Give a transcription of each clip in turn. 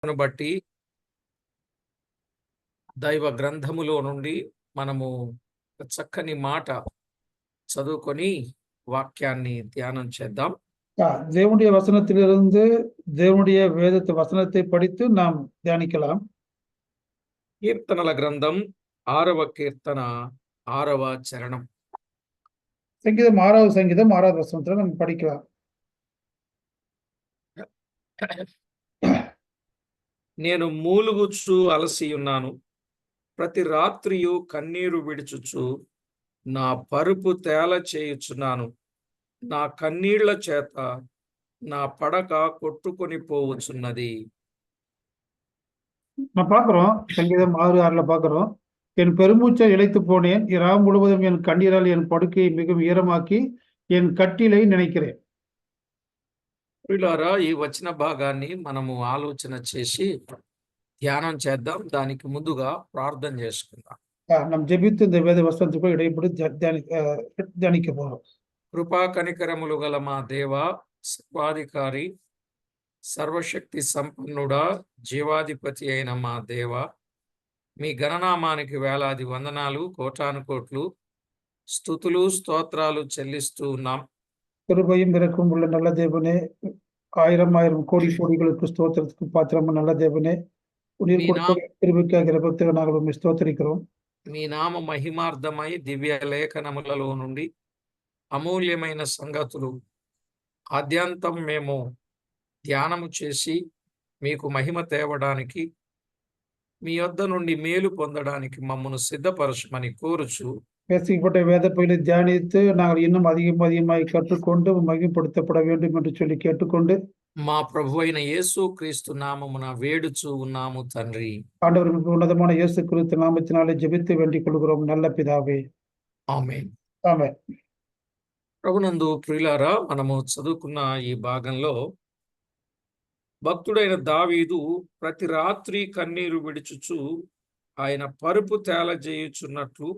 బట్టి దైవ గ్రంథములో నుండి మనము చక్కని మాట చదువుకొని వాక్యాన్ని ధ్యానం చేద్దాం. தேவனுடைய வசனத்திலிருந்து தேவனுடைய வேதத்தை வசனத்தை படித்து நாம் தியானிக்கலாம். కీర్తనల గ్రంథం 6వ కీర్తన 6వ చరణం. సంగీతం 6వ సంగీతం 6వ వచనంతో మనం படிக்கலாம். నేను మూలుగుచు అలసి ఉన్నాను, ప్రతి రాత్రియు కన్నీరు విడుచుచు నా పరుపు తేల చేయుచున్నాను. నా కన్నీళ్ల చేత నా పడక కొట్టుకొని పోవచ్చున్నది. நான் பார்க்கிறோம், சங்கீதம் 6:6ல பார்க்கிறோம். என் பெருமூச்சை இழைத்து போனேன், இரவு முழுவதும் என் கண்ணீரால் என் படுக்கையை மிகவும் ஈரமாக்கி என் கட்டிலை நினைக்கிறேன். ప్రియులారా, ఈ వచన భాగాన్ని మనము ఆలోచన చేసి ధ్యానం చేద్దాం. దానికి ముందుగా ప్రార్థన చేసుకుందాం. நாம் ஜெபித்து இந்த வேத வசனத்துக்கு இடைப்படி தியானிக்க போறோம். కృపా కనికరములు గల మా దేవ, సర్వాధికారి, సర్వశక్తి సంపన్నుడా, జీవాధిపతి అయిన మా దేవ, మీ గణనామానికి వేలాది వందనాలు, కోటాను కోట్లు స్తుతులు స్తోత్రాలు చెల్లిస్తూ ఉన్నాం. கிருபையும் இரக்கம் உள்ள நல்ல தேவனே, ஆயிரம் ஆயிரம் கோடி கோடிகளுக்கு ஸ்தோத்திரத்துக்கு பாத்திரமா நல்ல தேவனே, கிருபைக்காக இரக்கத்துக்கு நாங்கள் స్తోత్రిக்கிறோம். మీ నామ మహిమార్థమై దివ్య లేఖనములలో నుండి అమూల్యమైన సంగతులు ఆద్యంతం మేము ధ్యానము చేసి మీకు మహిమ తేవడానికి, మీ యొద్ద నుండి మేలు పొందడానికి మమ్మను సిద్ధపరచమని కోరుచు, பேசிக்கப்பட்ட வேத பகுதியை தியானித்து நாங்கள் இன்னும் அதிகமாய் கற்றுக்கொண்டு மகிமைப்படுத்தப்பட வேண்டும் என்று சொல்லி கேட்டுக்கொண்டு మా ప్రభు అయిన యేసు క్రీస్తు నామమున వేడుచు ఉన్నాము తండ్రి. ஆண்டவருக்கு ఉన్నతమైన యేసు క్రీస్తు నామమునాలే జెబిత్తు వేண்டிக் கொள்கிறோம் நல்ல பிதாவே. ఆమేన్. ఆమేన్. ప్రభునందు ప్రియులారా, మనము చదువుకున్న ఈ భాగంలో భక్తుడైన దావీదు ప్రతి రాత్రి కన్నీరు విడుచుచు ఆయన పరుపు తేలజేయుచున్నట్లు,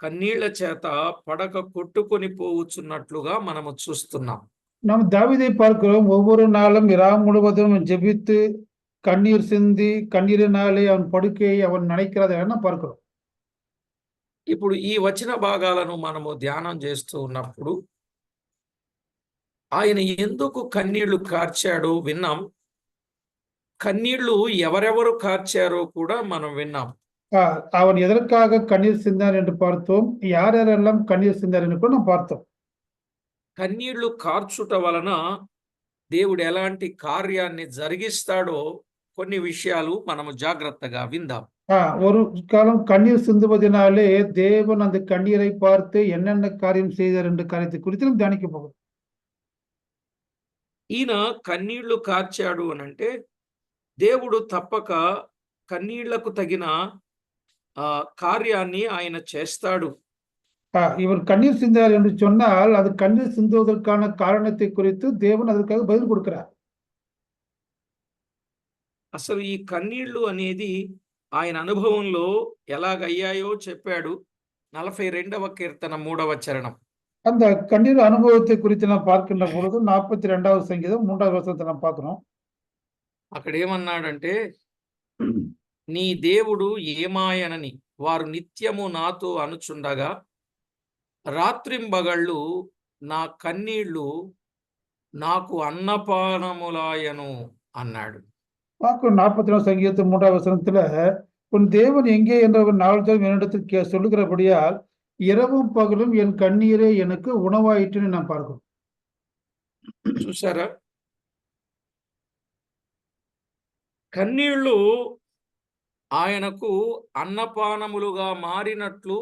కన్నీళ్ల చేత పడక కొట్టుకొని పోవచ్చున్నట్లుగా మనము చూస్తున్నాం. நாம் தாவீதை பார்க்கிறோம். ஒவ்வொரு நாளும் இரவு முழுவதும் ஜெபித்து கண்ணீர் சிந்தி கண்ணீரினாலே அவன் படுக்கையை அவன் நினைக்கிறதை பார்க்கிறோம். ఇప్పుడు ఈ వచన భాగాలను మనము ధ్యానం చేస్తూ ఉన్నప్పుడు ఆయన ఎందుకు కన్నీళ్లు కార్చాడో విన్నాం. కన్నీళ్లు ఎవరెవరు కార్చారో కూడా మనం విన్నాం. அவன் எதற்காக கண்ணீர் சிந்தார் என்று பார்த்தோம். யாரெல்லாம் கண்ணீர் சிந்தார் என்று కూడా நாம் பார்த்தோம். కన్నీళ్లు కార్చుట వలన దేవుడు ఎలాంటి కార్యాన్ని జరిగిస్తాడో కొన్ని విషయాలు మనము జాగ్రత్తగా విందాం. ஒரு காலம் கண்ணீர் சிந்துவதனாலே தேவன் அந்த கண்ணீரை பார்த்து என்னென்ன காரியம் செய்தார் என்ற காரியத்தை குறித்து நாம் தியானிக்க போகிறோம். ఈయన కన్నీళ్లు కార్చాడు అనంటే దేవుడు తప్పక కన్నీళ్లకు తగిన కార్యాన్ని ఆయన చేస్తాడు. இவர் கண்ணீர் சிந்தார் என்று சொன்னால் அது கண்ணீர் சிந்துவதற்கான காரணத்தை குறித்து தேவன் அதற்காக பதில் கொடுக்கிறார். అసలు ఈ కన్నీళ్లు అనేది ఆయన అనుభవంలో ఎలాగయ్యాయో చెప్పాడు. 42వ కీర్తన 3వ చరణం. அந்த கண்ணீர் அனுபவத்தை குறித்து நாம் பார்க்கின்ற பொழுது 42వ సంగీతం 3వ వచనంతో நாம் பார்க்கிறோம். అక్కడ ఏమన్నాడంటే, నీ దేవుడు ఏమాయనని వారు నిత్యము నాతో అనుచుండగా రాత్రింబగళ్ళు నా కన్నీళ్లు నాకు అన్నపానములాయను అన్నాడు. 44వ సంగీతం 3వ వచనంలో உன் தேவன் எங்கே என்ற ஒரு நாள்தோறும் என்னிடத்தில் சொல்லுகிறபடியால் இரவும் பகலும் என் கண்ணீரே எனக்கு உணவாயிற்றுன்னு நாம் பார்க்கிறோம். చూసారా, కన్నీళ్లు ఆయనకు అన్నపానములుగా మారినట్లు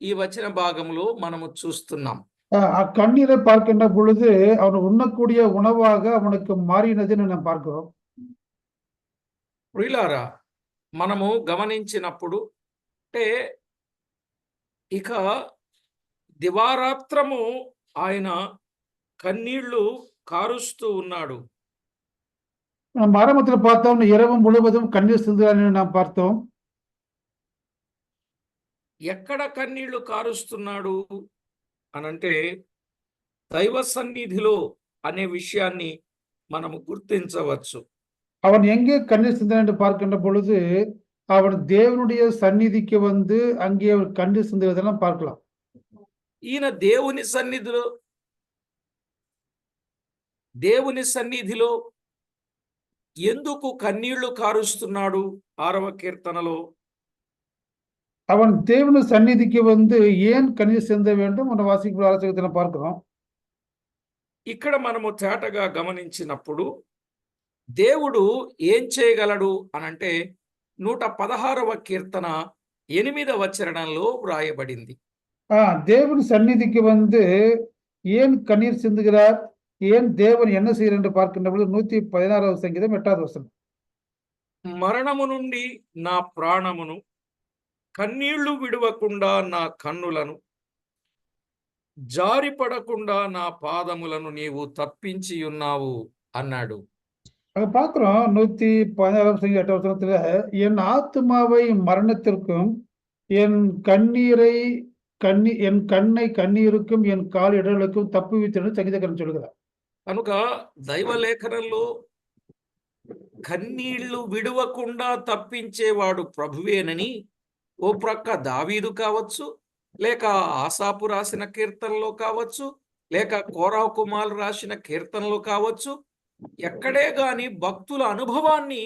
ఈ వచన భాగంలో మనము చూస్తున్నాం. கண்ணீரை பார்க்கின்ற பொழுது அவன் உண்ணக்கூடிய உணவாக அவனுக்கு மாறினதுன்னு நாம் பார்க்கிறோம். ప్రియులారా, మనము గమనించినప్పుడు అంటే ఇక దివారాత్రము ఆయన కన్నీళ్లు కారుస్తూ ఉన్నాడు. நம்ம ஆரம்பத்தில் பார்த்தோம், இரவு முழுவதும் கண்ணீர் சிந்துகிறான்னு நாம் பார்த்தோம். ఎక్కడ కన్నీళ్లు కారుస్తున్నాడు అనంటే దైవ సన్నిధిలో అనే విషయాన్ని మనము గుర్తించవచ్చు. அவன் எங்கே கண்ணீர் சிந்தினான் என்று பார்க்கின்ற பொழுது அவன் தேவனுடைய சந்நிதிக்கு வந்து அங்கே கண்ணீர் சிந்துவதெல்லாம் பார்க்கலாம். ఈయన దేవుని సన్నిధిలో ఎందుకు కన్నీళ్లు కారుస్తున్నాడు? 6వ కీర్తనలో அவன் தேவனு சந்நிதிக்கு வந்து ஏன் கண்ணீர் சிந்த வேண்டும் என்ற வாசிப்பு ஆலோசனை பார்க்கிறோம். ఇక్కడ మనము తేటగా గమనించినప్పుడు దేవుడు ఏం చేయగలడు అనంటే 116వ కీర్తన 8వ చరణంలో వ్రాయబడింది. தேவன் சந்நிதிக்கு வந்து ஏன் கண்ணீர் சிந்துகிறார், ஏன் தேவன் என்ன செய்கிறார் என்று பார்க்கின்ற பொழுது 116వ సంగీతం 8వ వచనం. మరణము నుండి నా ప్రాణమును, కన్నీళ్లు విడవకుండా నా కన్నులను, జారిపడకుండా నా పాదములను నీవు తప్పించి ఉన్నావు అన్నాడు. அங்க பார்க்கிறோம் 116వ సంగీతం 8వ వచనத்துல என் ஆத்துமாவை மரணத்திற்கும் என் கண்ணை கண்ணீருக்கும் என் கால் இடர்களுக்கும் தப்புவித்தன்னு సంగీతకారుడు சொல்கிறார். కనుక దైవలేఖనంలో కన్నీళ్లు విడవకుండా తప్పించేవాడు ప్రభువేనని ఓ ప్రక్క దావీదు కావచ్చు, లేక ఆసాపు రాసిన కీర్తనలో కావచ్చు, లేక కోరాహు కుమారులు రాసిన కీర్తనలో కావచ్చు, ఎక్కడే గాని భక్తుల అనుభవాన్ని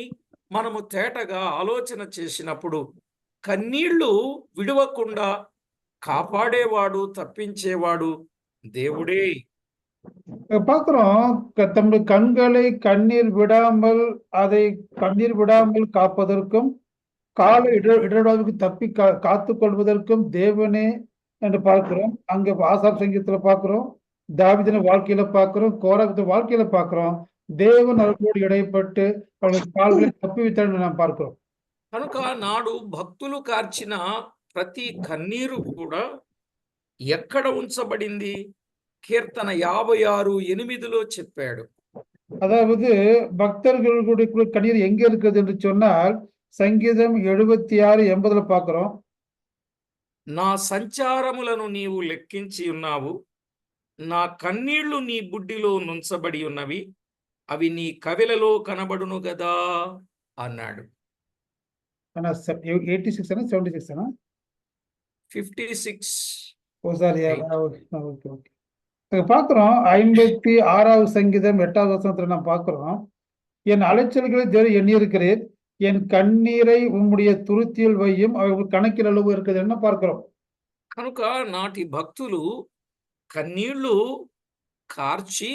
మనము తేటగా ఆలోచన చేసినప్పుడు కన్నీళ్లు విడవకుండా కాపాడేవాడు, తప్పించేవాడు దేవుడే. பார்க்கிறோம் தம்முடைய கண்களை கண்ணீர் விடாமல் காப்பதற்கும் காலை இடர்பாடுக்கு தப்பி காத்துக் கொள்வதற்கும் தேவனே என்று பார்க்கிறோம். அங்க ஆசாப் சங்கீதத்துல பார்க்கிறோம், தாவீதின் வாழ்க்கையில பார்க்கிறோம், கோராகின் வாழ்க்கையில பார்க்கிறோம். தேவன் அவர்களோடு இடைப்பட்டு அவருடைய கால்களை தப்புவித்தார் நாம் பார்க்கிறோம். కనుక నాడు భక్తులు కార్చిన ప్రతి కన్నీరు కూడా ఎక్కడ ఉంచబడింది? కీర్తన 56:8లో చెప్పాడు. அதாவது பக்தர்களுடைய கண்ணீர் எங்க இருக்குது என்று சொன்னால் సంగీతం 76:80 பார்க்கிறோம். నా సంచారములను నీవు లెక్కించి ఉన్నావు, నా కన్నీళ్లు నీ బుడ్డిలో నుంచబడి ఉన్నవి, అవి నీ కవిలలో కనబడును గదా అన్నాడు. 86 అనా 76 అనా 56. ஓசாரி ஓகே. பார்க்கிறோம் 56வது சங்கீதம் 8வது வசனத்துல நாம் பார்க்கிறோம், என் அலைச்சல்களை தேவன் எண்ணியிருக்கிறேன், என் கண்ணீரை உம்முடைய துருத்தியில் வையும், அவர் கணக்கில் அளவு இருக்குதுன்னு பார்க்கிறோம். కనుక నాటి భక్తులు కన్నీళ్లు కార్చి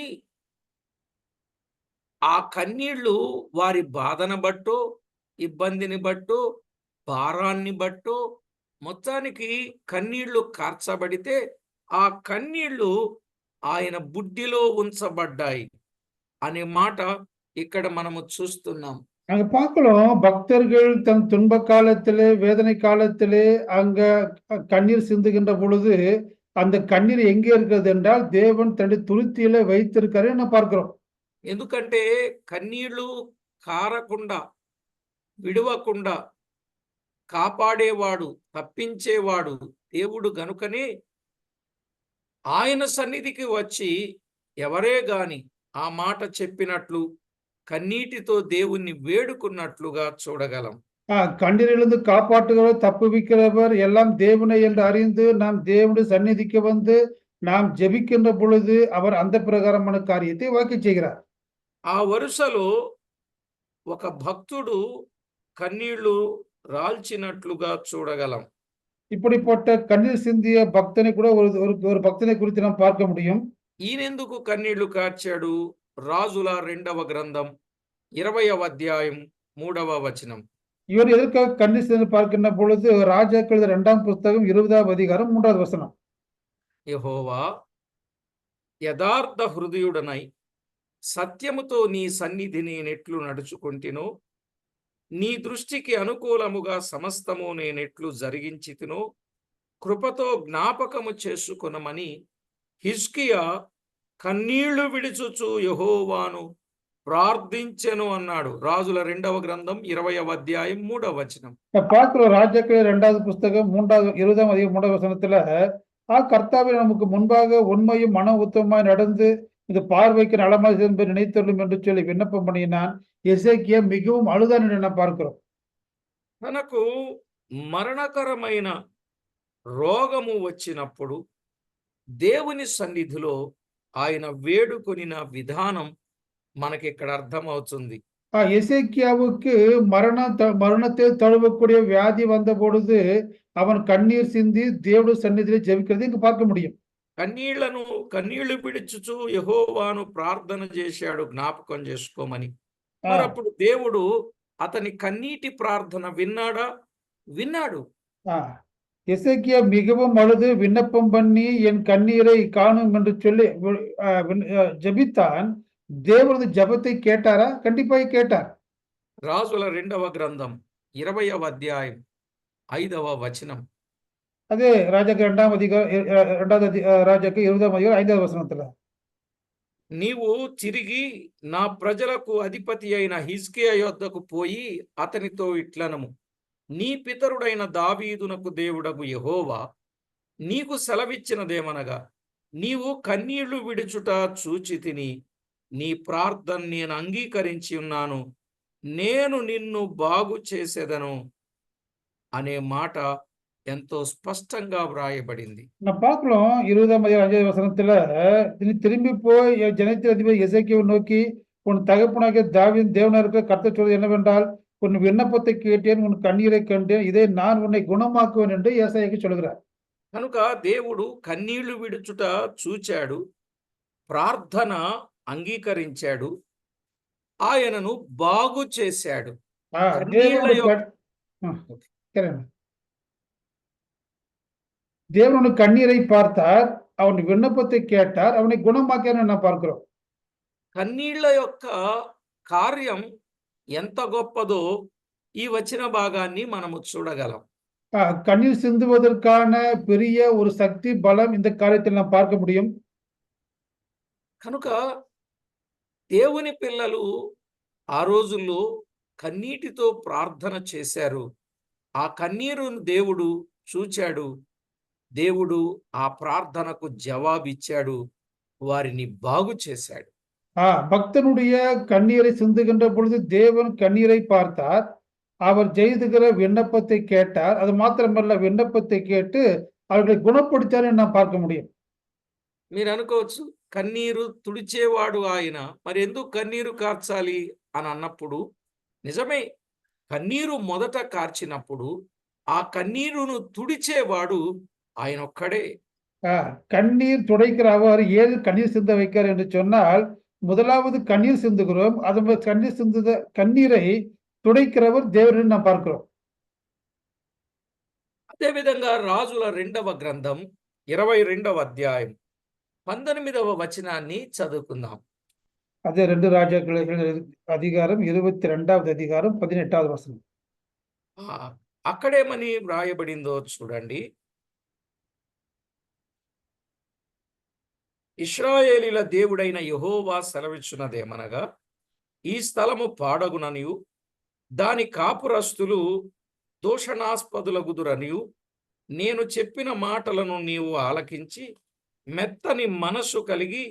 ఆ కన్నీళ్లు వారి బాధను బట్టో, ఇబ్బందిని బట్టో, భారాన్ని బట్టో మొత్తానికి కన్నీళ్లు కార్చబడితే ఆ కన్నీళ్లు ఆయన బుడ్డిలో ఉంచబడ్డాయి అనే మాట ఇక్కడ మనము చూస్తున్నాం. அங்க பார்க்கிறோம் பக்தர்கள் தன் துன்ப காலத்திலே, வேதனை காலத்திலே அங்க கண்ணீர் சிந்துகின்ற பொழுது அந்த கண்ணீர் எங்கே இருக்கிறது என்றால் தேவன் தன்னுடைய துருத்தியில வைத்திருக்காரு என்ன பார்க்கிறோம். ఎందుకంటే కన్నీళ్లు కారకుండా, విడవకుండా కాపాడేవాడు, తప్పించేవాడు దేవుడు గనుకనే ఆయన సన్నిధికి వచ్చి ఎవరే గాని ఆ మాట చెప్పినట్లు కన్నీటితో దేవుణ్ణి వేడుకున్నట్లుగా చూడగలం. கண்ணீரிலிருந்து காப்பாற்றுகிறவர், தப்புவிக்கிறவர் எல்லாம் தேவனை என்று அறிந்து நாம் தேவனுடைய சந்நிதிக்கு வந்து நாம் ஜெபிக்கின்ற பொழுது அவர் அந்த பிரகாரமான காரியத்தை வாக்கி செய்கிறார். ఆ వరుసలో ఒక భక్తుడు కన్నీళ్లు రాల్చినట్లుగా చూడగలం. இப்படிப்பட்ட கண்ணீர் சிந்திய பக்தனை கூட ஒரு பக்தனை குறித்து நாம் பார்க்க முடியும். ఈయనెందుకు కన్నీళ్లు కార్చాడు? రాజుల 2వ గ్రంథం 20వ అధ్యాయం 3వ వచనం. இவர் எதற்காக கண்ணீர் சிந்தி பார்க்கின்ற பொழுது ராஜாக்கள் 2ஆம் புஸ்தகம் 20వ அதிகாரம் 3வது வசனம். యెహోవా యథార్థ హృదయుడనై సత్యముతో నీ సన్నిధిని నేనెట్లు నడుచుకొంటినో, నీ దృష్టికి అనుకూలముగా సమస్తము నేనెట్లు జరిగించితినో కృపతో జ్ఞాపకము చేసుకొనమని హిజ్కియా కన్నీళ్లు విడిచుచు యెహోవాను ప్రార్థించెను అన్నాడు. రాజుల 2వ గ్రంథం 20వ అధ్యాయం 3వ వచనం. பார்க்கிறோம் ராஜாக்கள் 2வது புஸ்தகம் 20ஆம் அதிகாரம் 3வது வசனத்துல கர்த்தாவே நமக்கு முன்பாக உண்மையும் மன உத்தமமாய் நடந்து இது பார்வைக்கு நலமாக என்பதை நினைத்தருளும் என்று சொல்லி விண்ணப்பம் பண்ணினான். எசேக்கியா மிகவும் அழுதான் என்று நாம் பார்க்கிறோம். తనకు మరణకరమైన రోగము వచ్చినప్పుడు దేవుని సన్నిధిలో ఆయన వేడుకొనిన విధానం మనకి ఇక్కడ అర్థమవుతుంది. எசேக்கியாவுக்கு மரணத்தை தழுவக்கூடிய வியாதி வந்த பொழுது அவன் கண்ணீர் சிந்தி தேவனுடைய சந்நிதியிலே ஜெபிக்கிறது இங்கு பார்க்க முடியும். కన్నీళ్లు విడుచుచు యెహోవాను ప్రార్థన చేశాడు జ్ఞాపకం చేసుకోమని. ஆ, మరి అప్పుడు దేవుడు అతని కన్నీటి ప్రార్థన విన్నాడా? విన్నాడు. ஆ. எசேக்கியா மிகவும் அழுது விண்ணப்பம் பண்ணி என் கண்ணீரை காணும் என்று சொல்லி ஜெபித்தான். தேவனது ஜெபத்தை கேட்டாரா? கண்டிப்பாக கேட்டார். రాజుల 2వ గ్రంథం 20వ అధ్యాయం 5వ వచనం. அதே ராஜாக்கு 2ஆம் அதிகாரம் 2வது ராஜாக்கு 20ஆம் அதிகாரம் 5வது வசனத்துல. నీవు తిరిగి నా ప్రజలకు అధిపతి అయిన హిజ్కియా యొద్దకు పోయి అతనితో ఇట్లనము, నీ పితరుడైన దావీదునకు దేవుడగు యెహోవా నీకు సెలవిచ్చినదేమనగా, నీవు కన్నీళ్లు విడుచుట చూచి తిని నీ ప్రార్థన నేను అంగీకరించి ఉన్నాను, నేను నిన్ను బాగు చేసేదను అనే మాట ఎంతో స్పష్టంగా వ్రాయబడింది. நான் பார்க்கிறோம் 20ஆம் அதிகாரம் 5வது வசனத்துல, நீ திரும்பி போய் ஜனத்தின் அதிபதி எசேக்கியாவை நோக்கி உன் தகப்பனாகிய தாவீதின் தேவனாக இருக்கிற கர்த்தர் சொல்வது என்னவென்றால், உன் விண்ணப்பத்தை கேட்டேன், உன் கண்ணீரை கண்டேன், இதை நான் உன்னை குணமாக்குவேன் என்று ஏசாயாக்கு சொல்கிறார். కనుక దేవుడు కన్నీళ్లు విడుచుట చూచాడు, ప్రార్థన అంగీకరించాడు, ఆయనను బాగు చేశాడు. ஆ, కన్నీళ్ల தேவனுடைய యొక్క கேளுங்க. தேவனுடைய கண்ணீரை பார்த்தார், அவன் விண்ணப்பத்தை கேட்டார், அவனை குணமாக்கினார் நான் பார்க்கிறோம். కన్నీళ్ల యొక్క కార్యం ఎంత గొప్పదో ఈ వచన భాగాన్ని మనము చూడగలం. கண்ணீர் சிந்துவதற்கான பெரிய ஒரு சக்தி பலம் இந்த காரியத்தில் நாம் பார்க்க முடியும். కనుక దేవుని పిల్లలు ఆ రోజుల్లో కన్నీటితో ప్రార్థన చేశారు. ఆ కన్నీరును దేవుడు చూచాడు. దేవుడు ఆ ప్రార్థనకు జవాబిచ్చాడు, వారిని బాగు చేశాడు. பக்தனுடைய கண்ணீரை சிந்துகின்ற பொழுது தேவன் கண்ணீரை பார்த்தார், அவர் செய்துகிற விண்ணப்பத்தை கேட்டார். அது மாத்திரமல்ல, விண்ணப்பத்தை கேட்டு அவர்களை குணப்படுத்தார் என்று நாம் பார்க்க முடியும். మీరు అనుకోవచ్చు, కన్నీరు తుడిచేవాడు ఆయన, మరి ఎందుకు కన్నీరు కార్చాలి అని అన్నప్పుడు, నిజమే, కన్నీరు మొదట కార్చినప్పుడు ఆ కన్నీరును తుడిచేవాడు ఆయన ఒక్కడే. கண்ணீர் துடைக்கிற அவர் ஏது கண்ணீர் சிந்த வைக்கிறார் என்று சொன்னால், முதலாவது கண்ணீர் சிந்துகிறோம், அது கண்ணீர் சிந்துத கண்ணீரை துடைக்கிறவர் தேவன் நாம் பார்க்கிறோம். అదేవిధంగా రాజుల 2వ గ్రంథం 22వ అధ్యాయం 19వ వచనాన్ని చదువుకుందాం. அதே 2 ராஜாக்கள் அதிகாரம் 22வது அதிகாரம் 18வது வசனம். అక్కడేమని వ్రాయబడిందో చూడండి. ఇశ్రాయేలీల దేవుడైన యెహోవా సెలవిచ్చున్నదేమనగా, ఈ స్థలము పాడగుననియు దాని కాపురస్తులు దూషణాస్పదులగుదురనియు నేను చెప్పిన మాటలను నీవు ఆలకించి మెత్తని మనస్సు కలిగి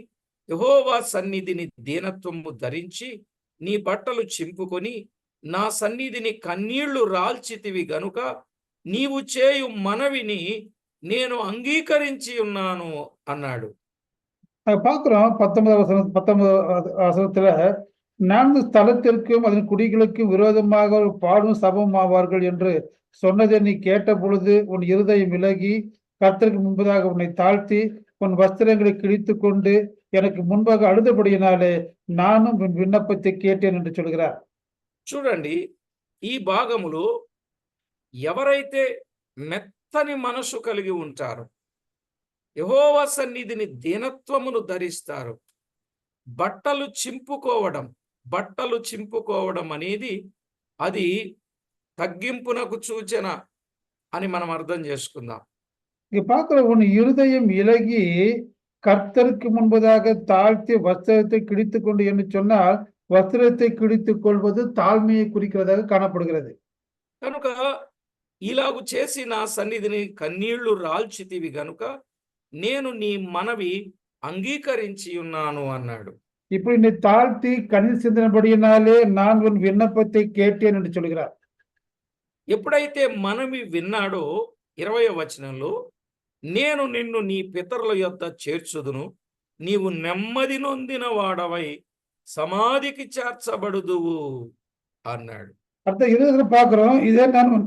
యెహోవా సన్నిధిని దీనత్వము ధరించి నీ బట్టలు చింపుకొని నా సన్నిధిని కన్నీళ్లు రాల్చితివి గనుక నీవు చేయు మనవిని నేను అంగీకరించి ఉన్నాను అన్నాడు. பார்க்கிறோம் 19வது வசனத்துல, 4 ஸ்தலத்திற்கும் அதன் குடிகளுக்கு விரோதமாக பாடும் சபம் ஆவார்கள் என்று சொன்னதை நீ கேட்ட பொழுது உன் இருதயம் விலகி கர்த்தருக்கு முன்பதாக உன்னை தாழ்த்தி உன் வஸ்திரங்களை கிழித்து கொண்டு எனக்கு முன்பாக அழுதபடியினாலே நானும் உன் விண்ணப்பத்தை கேட்டேன் என்று சொல்கிறார். చూడండి, ఈ భాగములో ఎవరైతే మెత్తని మనసు కలిగి ఉంటారో, యెహోవా సన్నిధిని దీనత్వమును ధరిస్తారు, బట్టలు చింపుకోవడం అనేది అది తగ్గింపునకు సూచన అని మనం అర్థం చేసుకుందాం. இங்க பார்க்கிற உன் இருதயம் இலகி கர்த்தருக்கு முன்பதாக தாழ்த்தி வஸ்திரத்தை கிழித்து கொண்டு என்று சொன்னால், வஸ்திரத்தை கிழித்துக் கொள்வது தாழ்மையை குறிக்கிறதாக காணப்படுகிறது. కనుక ఇలాగు చేసి నా సన్నిధిని కన్నీళ్లు రాల్చితివి గనుక నేను నీ మనవి అంగీకరించి ఉన్నాను అన్నాడు. இப்படி நீ தாழ்த்தி கண்ணீர் சிந்தினபடியினாலே நான் உன் விண்ணப்பத்தை கேட்டேன் என்று சொல்கிறார். ఎప్పుడైతే మనవి విన్నాడో 20వ వచనంలో, నేను నిన్ను నీ పితరుల యొద్ద చేర్చుదును, నీవు నెమ్మది నొందిన వాడవై సమాధికి చేర్చబడుదువు అన్నాడు. அடுத்த 20 பார்க்கிறோம், இதே நான் உன்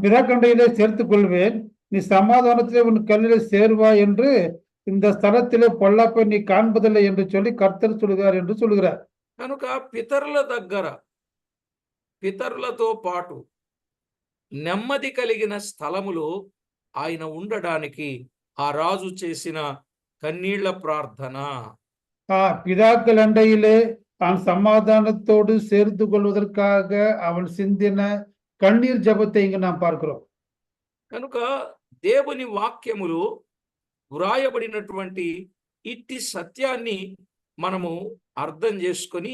பிதாக்கண்டையிலே சேர்த்துக் கொள்வேன், நீ சமாதானத்திலே உன் கல்லிலே சேர்வாய் என்று இந்த ஸ்தலத்திலே பொல்லாப்பை நீ காண்பதில்லை என்று சொல்லி கர்த்தர் சொல்கிறார் என்று சொல்கிறார். కనుక పితరుల దగ్గర, పితరులతో పాటు నెమ్మది కలిగిన స్థలములో ఆయన ఉండడానికి ఆ రాజు చేసిన కన్నీళ్ల ప్రార్థన. பிதாக்கள் அண்டையிலே அவன் சமாதானத்தோடு சேர்த்து கொள்வதற்காக அவன் சிந்தின கண்ணீர் ஜெபத்தை இங்கு நாம் பார்க்கிறோம். కనుక దేవుని వాక్యములో వ్రాయబడినటువంటి ఇట్టి సత్యాన్ని మనము అర్థం చేసుకొని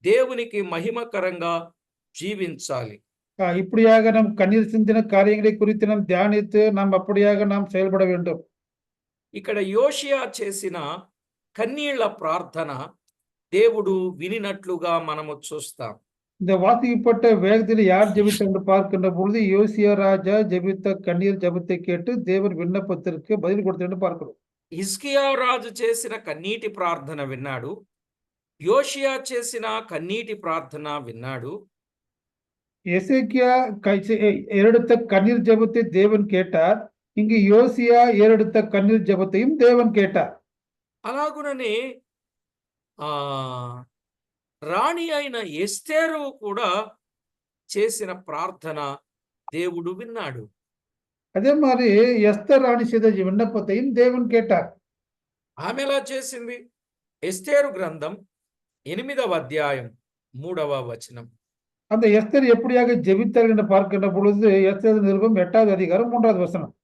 దేవునికి మహిమకరంగా జీవించాలి. இப்படியாக நம் கண்ணீர் சிந்தின காரியங்களை குறித்து நாம் தியானித்து நாம் அப்படியாக நாம் செயல்பட வேண்டும். ఇక్కడ యోషియా చేసిన కన్నీళ్ల ప్రార్థన దేవుడు వినినట్లుగా మనము చూస్తాం. இந்த வாசிக்கப்பட்ட வேதத்தில் யார் ஜெபித்தார் என்று பார்க்கின்ற பொழுது யோசியா ராஜா ஜெபித்த கண்ணீர் ஜெபத்தை கேட்டு தேவன் விண்ணப்பத்திற்கு பதில் கொடுத்தார் என்று பார்க்கிறோம். హిజ్కియా రాజు చేసిన కన్నీటి ప్రార్థన విన్నాడు, యోషియా చేసిన కన్నీటి ప్రార్థన విన్నాడు. எசேக்கியா ஏறெடுத்த கண்ணீர் ஜெபத்தை தேவன் கேட்டார். இங்கு யோசியா ஏறெடுத்த கண்ணீர் ஜெபத்தையும் தேவன் கேட்டார். అలాగుననే ఆ రాణి అయిన ఎస్తేరు కూడా చేసిన ప్రార్థన దేవుడు విన్నాడు. அதே மாதிரி எஸ்தர் ராணி செய்த விண்ணப்பத்தையும் தேவன் கேட்டார். ఆమె ఎలా చేసింది? ఎస్తేరు గ్రంథం 8వ అధ్యాయం 3వ వచనం. அந்த எஸ்தர் எப்படியாக ஜெபித்தார் என்று பார்க்கின்ற பொழுது எஸ்தர் நிருபம் 8வது அதிகாரம் 3வது வசனம்.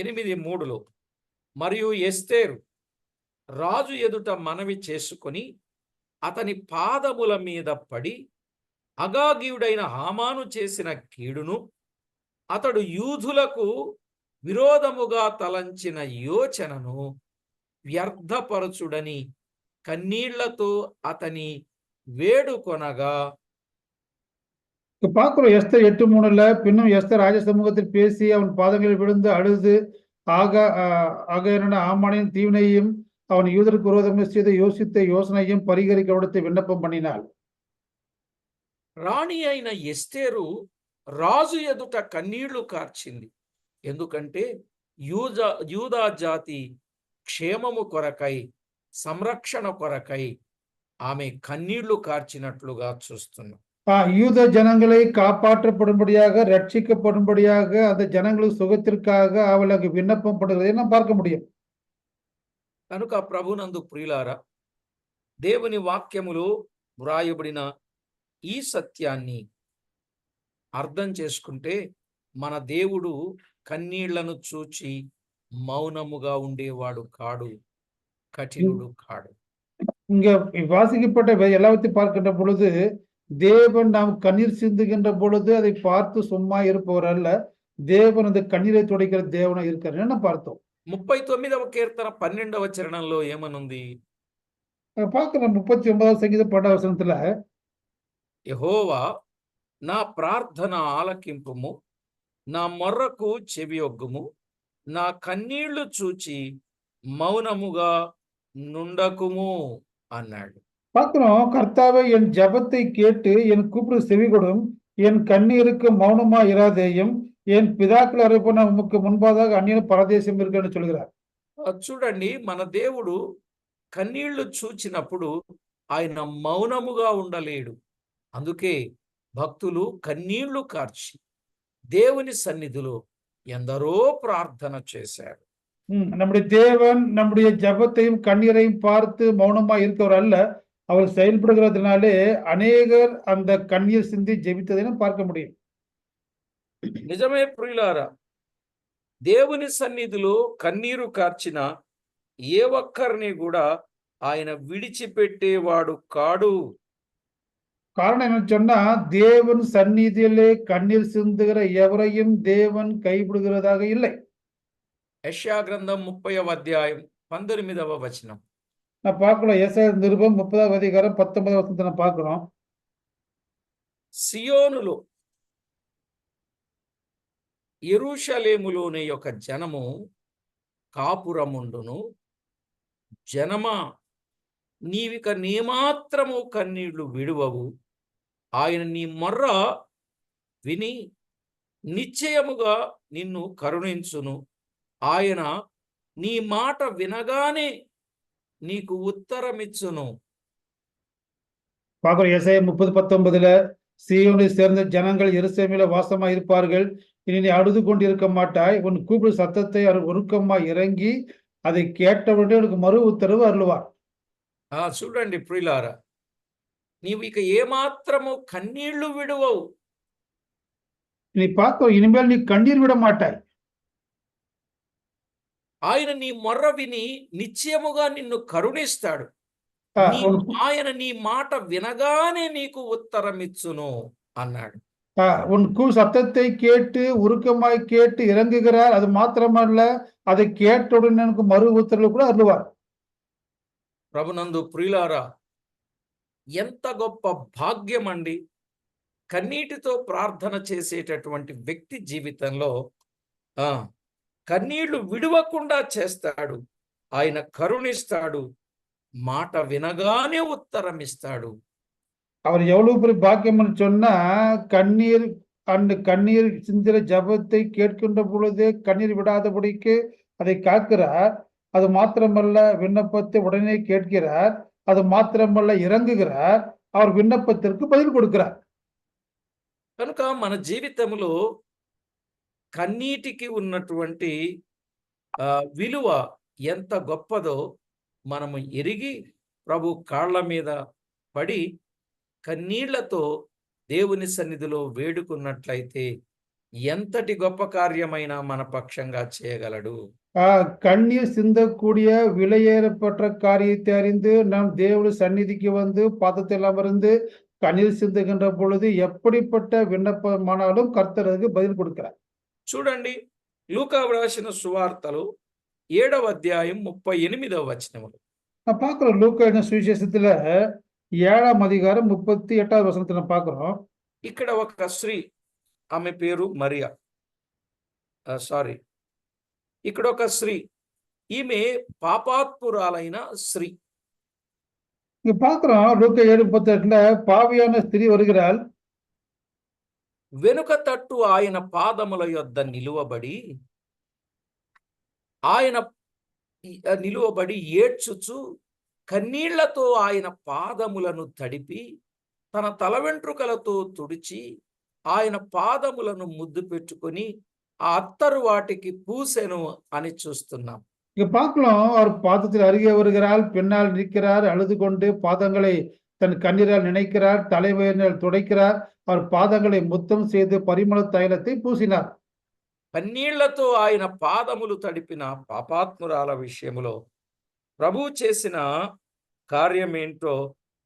8:3లో మరియు ఎస్తేరు రాజు ఎదుట మనవి చేసుకొని అతని పాదముల మీద పడి అగాగీయుడైన హామాను చేసిన కీడును, అతడు యూదులకు విరోధముగా తలంచిన యోచనను వ్యర్థపరచుడని కన్నీళ్లతో అతని వేడుకొనగా. பார்க்கிறோம் எஸ்தர் 8:3ல பின்னும் எஸ்தர் ராஜ சமூகத்தில் பேசி அவன் பாதங்களில் விழுந்து அழுது ஆகாயனான ஆமானின் தீவினையும் அவன் யூதருக்கு விரோதமாக செய்த யோசித்த யோசனையும் பரிகரிக்க கொடுத்து விண்ணப்பம் பண்ணினாள். రాణి అయిన ఎస్తేరు రాజు ఎదుట కన్నీళ్లు కార్చింది. ఎందుకంటే యూదా జాతి క్షేమము కొరకై, సంరక్షణ కొరకై ఆమె కన్నీళ్లు కార్చినట్లుగా చూస్తున్నాం. யூத ஜனங்களை காப்பாற்றப்படும்படியாக, ரட்சிக்கப்படும்படியாக, அந்த ஜனங்களுக்கு சுகத்திற்காக அவளுக்கு விண்ணப்பம் பண்ணுகிறதை நாம் பார்க்க முடியும். కనుక ప్రభునందు ప్రియులారా, దేవుని వాక్యములో వ్రాయబడిన ఈ సత్యాన్ని అర్థం చేసుకుంటే మన దేవుడు కన్నీళ్లను చూచి మౌనముగా ఉండేవాడు కాడు, కఠినుడు కాడు. இங்க வாசிக்கப்பட்ட எல்லாத்தையும் பார்க்கின்ற பொழுது தேவன் நாம் கண்ணீர் சிந்துகின்ற பொழுது அதை பார்த்து சும்மா இருப்பவர் அல்ல, தேவன் அந்த கண்ணீரை துடைக்கிற தேவனா இருக்காருன்னு நம்ம பார்த்தோம். 39వ కీర్తన 12వ చరణంలో ఏమనుంది? பார்க்கிறோம் 39వ సంగీతం 12వ వచనంలో, యెహోవా నా ప్రార్థన ఆలకింపుము, నా మొర్రకు చెవియొగ్గుము, నా కన్నీళ్లు చూచి మౌనముగా నుండకుము అన్నాడు. பார்க்கிறோம், கர்த்தாவே என் ஜெபத்தை கேட்டு என் கூப்பிடு செவி கொடும், என் கண்ணீருக்கு மௌனமா இராதேயும், என் பிதாக்கள் அறைப்போன உமக்கு முன்பாக அந்நிய பரதேசம் இருக்குன்னு சொல்கிறார். చూడండి, మన దేవుడు కన్నీళ్లు చూచినప్పుడు ఆయన మౌనముగా ఉండలేడు. అందుకే భక్తులు కన్నీళ్లు కార్చి దేవుని సన్నిధిలో ఎందరో ప్రార్థన చేశారు. நம்முடைய தேவன் நம்முடைய ஜெபத்தையும் கண்ணீரையும் பார்த்து மௌனமா இருக்கவர் அல்ல, அவர் செயல்படுகிறதுனாலே அநேகர் அந்த கண்ணீர் சிந்தி ஜெபித்ததை பார்க்க முடியும். నిజమే ప్రియులారా, దేవుని సన్నిధిలో కన్నీరు కార్చిన ఏ ఒక్కరిని కూడా ఆయన విడిచిపెట్టేవాడు కాడు. காரணம் என்னன்னு சொன்னா, தேவன் சந்நிதியிலே கண்ணீர் சிந்துகிற எவரையும் தேவன் கைவிடுகிறதாக இல்லை. యెషయా గ్రంథం 30వ అధ్యాయం 19వ వచనం. நான் பார்க்கிறோம் ஏசாயா நிருபம் 30வது அதிகாரம் 19வது வசனத்தை நான் பார்க்கிறோம். సియోనులో యెరూషలేములోని యొక్క జనము కాపురముండును. జనమా, నీవిక నీమాత్రము కన్నీళ్లు విడువవు. ఆయన నీ మొర్ర విని నిశ్చయముగా నిన్ను కరుణించును. ఆయన నీ మాట వినగానే నీకు ఉత్తరమిచ్చును. பார்க்கிறோம் ஏசாயா 30:19 சீயோனை சேர்ந்த ஜனங்கள் எருசலேமிலே வாசமாய் இருப்பார்கள். இனி நீ அழுது கொண்டிருக்க மாட்டாய். உன் கூப்பிடு சத்தத்தை அவர் ஒருக்கமாய் இறங்கி அதை கேட்டவுடனே உனக்கு மறு உத்தரவு அருளுவார். చూడండి ప్రియులారా, నీవు ఇక ఏమాత్రము కన్నీళ్లు విడువవు. நீ பார்க்க இனிமேல் நீ கண்ணீர் விட மாட்டாய். ఆయన నీ మొర్ర విని నిశ్చయముగా నిన్ను కరుణిస్తాడు. ఆయన నీ మాట వినగానే నీకు ఉత్తరమిచ్చును అన్నాడు. உன் சத்தத்தை கேட்டு உருக்கமாய் கேட்டு இறங்குகிறார். அது மாத்திரமல்ல, அதை கேட்டவுடன் எனக்கு மறு உத்தரவு కూడా అరువారు. ప్రభునందు ప్రియులారా, ఎంత గొప్ప భాగ్యం అండి! కన్నీటితో ప్రార్థన చేసేటటువంటి వ్యక్తి జీవితంలో కన్నీళ్లు విడవకుండా చేస్తాడు. ఆయన కరుణిస్తాడు. మాట వినగానే ఉత్తరం ఇస్తాడు. அவர் எவ்வளவு பெரிய பாக்கியம் சொன்னா, கண்ணீர் சிந்திர ஜபத்தை கேட்கின்ற பொழுதே கண்ணீர் விடாதபடிக்கு அதை காக்கிறார். அது மாத்திரமல்ல, விண்ணப்பத்தை உடனே கேட்கிறார். அது மாத்திரமல்ல, ఇరంగుகிறார். அவர் విన్నపத்திற்கு பதில் கொடுக்கிறார். కనుక మన జీవితంలో కన్నీటికి ఉన్నటువంటి విలువ ఎంత గొప్పదో మనము ఎరిగి ప్రభు కాళ్ళ మీద పడి కన్నీళ్లతో దేవుని సన్నిధిలో వేడుకున్నట్లయితే ఎంతటి గొప్ప కార్యమైనా మన పక్షంగా చేయగలడు. கண்ணீர் சிந்தக்கூடிய விலையேறப்பட்ட காரியத்தை அறிந்து நாம் தேவனுடைய சந்நிதிக்கு வந்து பாதத்தில் அமர்ந்து கண்ணீர் சிந்துகின்ற பொழுது எப்படிப்பட்ட விண்ணப்பமானாலும் கர்த்தர் அதுக்கு பதில் கொடுக்கிறார். చూడండి, లూకా వ్రాసిన సువార్తలు 7వ అధ్యాయం 38వ వచనములు. நான் பார்க்கிறோம் லூக்கா சுவிசேஷத்துல 7ஆம் அதிகாரம் 38வது వచనத்தை நான் பார்க்கிறோம். ఇక్కడ ఒక స్త్రీ, ఆమె పేరు మరియా. ఇక్కడ ఒక స్త్రీ, ఈమె పాపాత్మురాలైన స్త్రీ. இங்க பார்க்கிறோம் லூக்கா 7:38 பாவியான ஸ்திரீ வருகிறாள். వెనుక తట్టు ఆయన పాదముల యొద్ద నిలువబడి ఏడ్చుచు కన్నీళ్లతో ఆయన పాదములను తడిపి తన తల వెంట్రుకలతో తుడిచి ఆయన పాదములను ముద్దు పెట్టుకొని ఆ అత్తరు వాటికి పూసెను అని చూస్తున్నాం. இங்க பார்க்கலாம், அவர் பாதத்தில் அருகே வருகிறாள். பின்னால் நிற்கிறார். அழுது கொண்டு பாதங்களை தன் கண்ணீரால் நினைக்கிறார். தலைவனால் துடைக்கிறார். அவர் பாதங்களை முத்தம் செய்து పరిమళ తైలத்தை పూసినాர். కన్నీళ్లతో ఆయన పాదములు తడిపిన పాపాత్మురాల విషయములో ప్రభు చేసిన కార్యమేంటో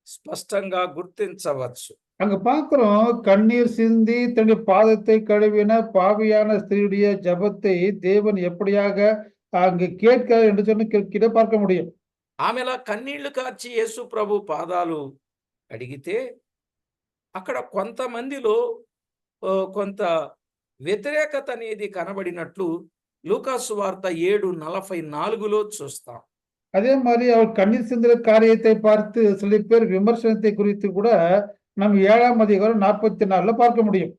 స్పష్టంగా గుర్తించవచ్చు. அங்க பார்க்கிறோம், கண்ணீர் சிந்தி தன்னுடைய பாதத்தை கழுவின பாவியான ஸ்திரீயுடைய ஜபத்தை தேவன் எப்படியாக அங்கு கேட்கிறார் என்று சொல்லி கிட்ட பார்க்க முடியும். ఆమెలా కన్నీళ్లు కార్చి యేసు ప్రభు పాదాలు అడిగితే అక్కడ కొంతమందిలో కొంత వ్యతిరేకత అనేది కనబడినట్లు లూకా సువార్త 7:44లో చూస్తాం. அதே மாதிரி அவர் கண்ணீர் சிந்துற காரியத்தை பார்த்து சில பேர் விமர்சனத்தை குறித்து கூட நம்ம 7ஆம் அதிகாரம் 44ல பார்க்க முடியும்.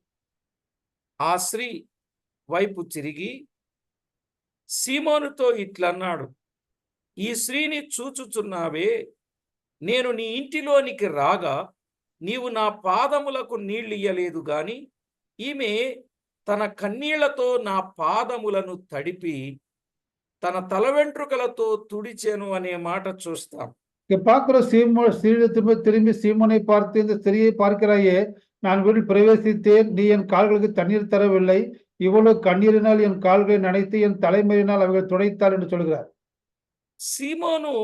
ఆ స్త్రీ వైపు తిరిగి సీమోనుతో ఇట్లన్నాడు, ఈ స్త్రీని చూచుచున్నావే, నేను నీ ఇంటిలోనికి రాగా నీవు నా పాదములకు నీళ్ళియ్యలేదు గాని ఈమె తన కన్నీళ్లతో నా పాదములను తడిపి తన తల వెంట్రుకలతో తుడిచెను అనే మాట చూస్తాం. பார்க்கிறோம், திரும்பி சீமோனை பார்த்து, இந்த ஸ்திரியை பார்க்கிறாயே, நான் வீட்டில் பிரவேசித்தேன், நீ என் கால்களுக்கு தண்ணீர் தரவில்லை, இவ்வளவு கண்ணீரினால் என் கால்களை நனைத்து என் தலைமையினால் அவர்கள் துடைத்தாள் என்று சொல்கிறார். సీమోను